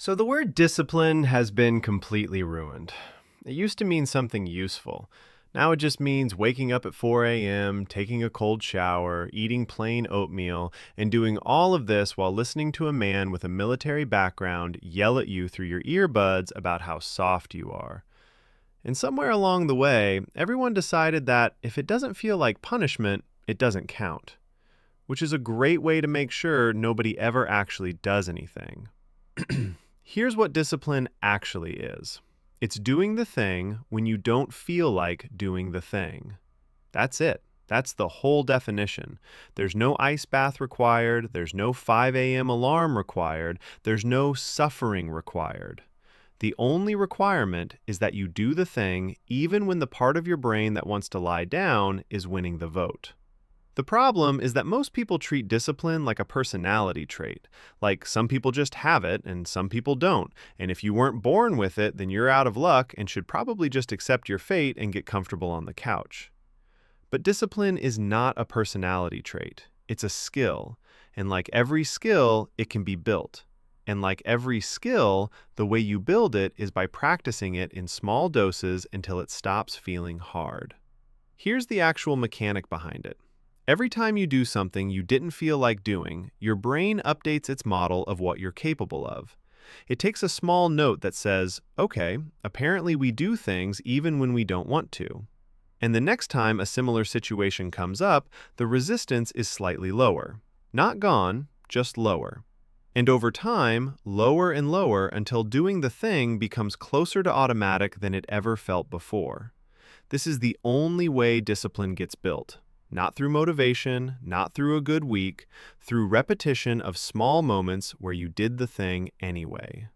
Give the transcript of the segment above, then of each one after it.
So the word discipline has been completely ruined. It used to mean something useful. Now it just means waking up at 4 a.m., taking a cold shower, eating plain oatmeal, and doing all of this while listening to a man with a military background yell at you through your earbuds about how soft you are. And somewhere along the way, everyone decided that if it doesn't feel like punishment, it doesn't count. Which is a great way to make sure nobody ever actually does anything. Here's what discipline actually is. It's doing the thing when you don't feel like doing the thing. That's it. That's the whole definition. There's no ice bath required. There's no 5 a.m. alarm required. There's no suffering required. The only requirement is that you do the thing even when the part of your brain that wants to lie down is winning the vote. The problem is that most people treat discipline like a personality trait. Like some people just have it and some people don't. And if you weren't born with it, then you're out of luck and should probably just accept your fate and get comfortable on the couch. But discipline is not a personality trait. It's a skill. And like every skill, it can be built. And like every skill, the way you build it is by practicing it in small doses until it stops feeling hard. Here's the actual mechanic behind it. Every time you do something you didn't feel like doing, your brain updates its model of what you're capable of. It takes a small note that says, okay, apparently we do things even when we don't want to. And the next time a similar situation comes up, the resistance is slightly lower. Not gone, just lower. And over time, lower and lower until doing the thing becomes closer to automatic than it ever felt before. This is the only way discipline gets built. Not through motivation, not through a good week, through repetition of small moments where you did the thing anyway.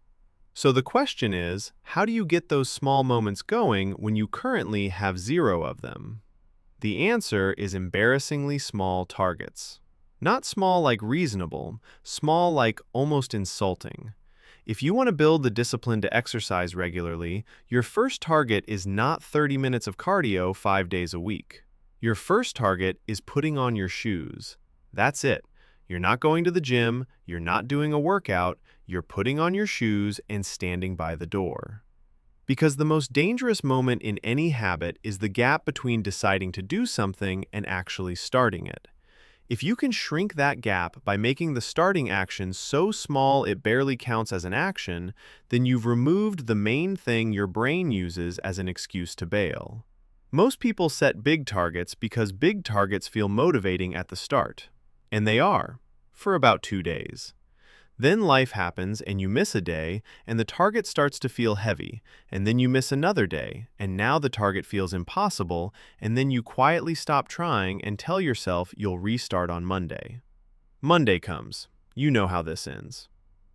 So the question is, how do you get those small moments going when you currently have 0 of them? The answer is embarrassingly small targets. Not small like reasonable, small like almost insulting. If you want to build the discipline to exercise regularly, your first target is not 30 minutes of cardio 5 days a week. Your first target is putting on your shoes. That's it. You're not going to the gym, you're not doing a workout, you're putting on your shoes and standing by the door. Because the most dangerous moment in any habit is the gap between deciding to do something and actually starting it. If you can shrink that gap by making the starting action so small it barely counts as an action, then you've removed the main thing your brain uses as an excuse to bail. Most people set big targets because big targets feel motivating at the start. And they are, for about 2 days. Then life happens and you miss a day, and the target starts to feel heavy, and then you miss another day, and now the target feels impossible, and then you quietly stop trying and tell yourself you'll restart on Monday. Monday comes. You know how this ends.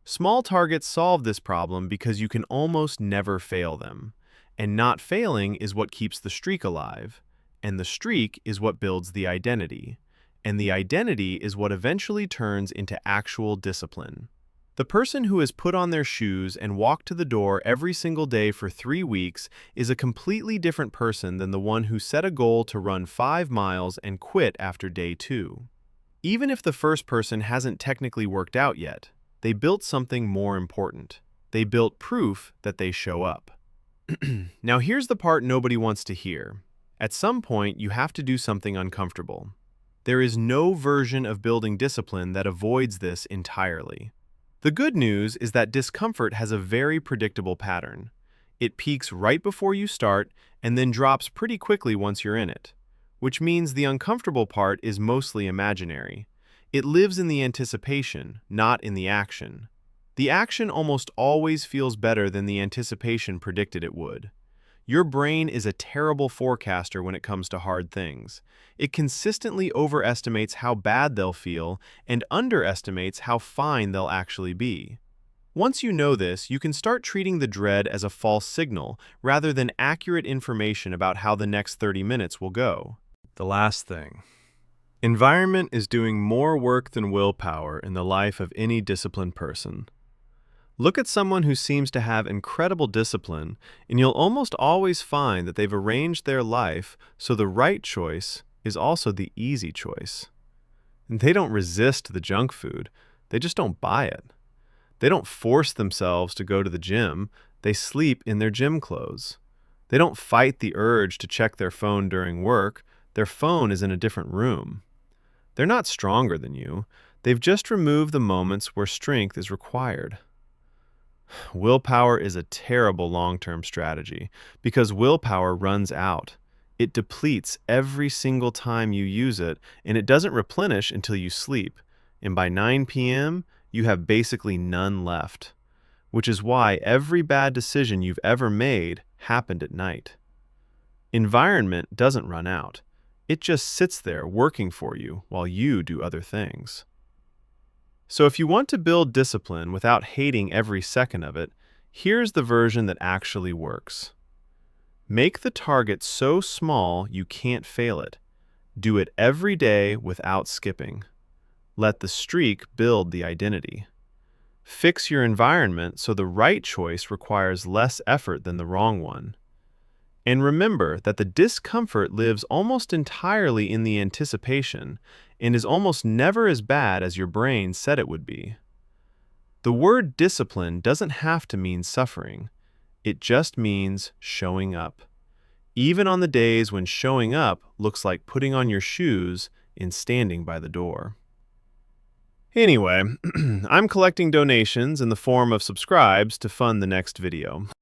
Small targets solve this problem because you can almost never fail them. And not failing is what keeps the streak alive. And the streak is what builds the identity. And the identity is what eventually turns into actual discipline. The person who has put on their shoes and walked to the door every single day for 3 weeks is a completely different person than the one who set a goal to run 5 miles and quit after day 2. Even if the first person hasn't technically worked out yet, they built something more important. They built proof that they show up. Now here's the part nobody wants to hear. At some point, you have to do something uncomfortable. There is no version of building discipline that avoids this entirely. The good news is that discomfort has a very predictable pattern. It peaks right before you start and then drops pretty quickly once you're in it, which means the uncomfortable part is mostly imaginary. It lives in the anticipation, not in the action. The action almost always feels better than the anticipation predicted it would. Your brain is a terrible forecaster when it comes to hard things. It consistently overestimates how bad they'll feel and underestimates how fine they'll actually be. Once you know this, you can start treating the dread as a false signal rather than accurate information about how the next 30 minutes will go. The last thing. Environment is doing more work than willpower in the life of any disciplined person. Look at someone who seems to have incredible discipline, and you'll almost always find that they've arranged their life so the right choice is also the easy choice. And they don't resist the junk food, they just don't buy it. They don't force themselves to go to the gym, they sleep in their gym clothes. They don't fight the urge to check their phone during work, their phone is in a different room. They're not stronger than you, they've just removed the moments where strength is required. Willpower is a terrible long-term strategy because willpower runs out. It depletes every single time you use it, and it doesn't replenish until you sleep. And by 9 p.m., you have basically none left, which is why every bad decision you've ever made happened at night. Environment doesn't run out. It just sits there working for you while you do other things. So if you want to build discipline without hating every second of it, here's the version that actually works. Make the target so small you can't fail it. Do it every day without skipping. Let the streak build the identity. Fix your environment so the right choice requires less effort than the wrong one. And remember that the discomfort lives almost entirely in the anticipation and is almost never as bad as your brain said it would be. The word discipline doesn't have to mean suffering. It just means showing up. Even on the days when showing up looks like putting on your shoes and standing by the door. Anyway, I'm collecting donations in the form of subscribes to fund the next video.